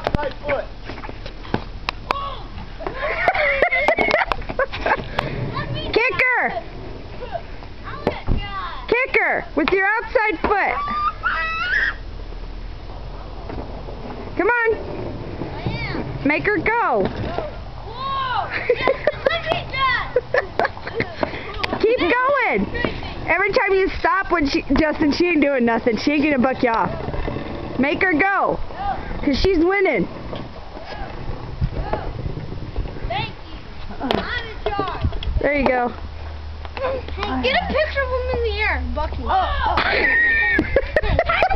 outside foot. Kicker! Kicker with your outside foot. Come on. Make her go. Keep going. Every time you stop when Justin, she ain't doing nothing. She ain't gonna buck you off. Make her go. Cause she's winning. Thank you. I'm in charge. There you go. Hey, get a picture of him in the air, Bucky. How come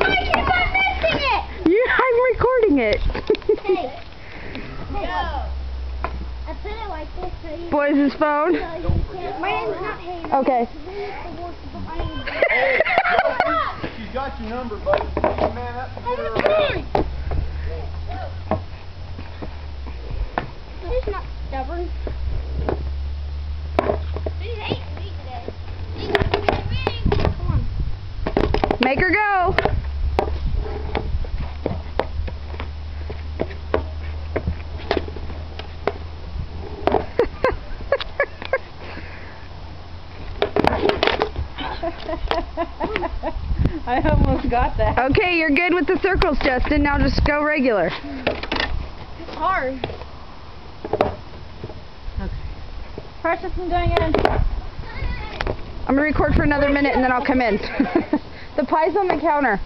I keep on missing it? I'm recording it. Hey. Go. I put it like this so you Boys' phone. My name's not Hayden. Okay. Hey, she's got your number, buddy. You man up and get her around. He's not stubborn. He hates me today. Come on. Make her go. I almost got that. Okay, you're good with the circles, Justin. Now just go regular. It's hard. Okay. Precious, I'm doing it. I'm going to record for another minute and then I'll come in. The pie's on the counter.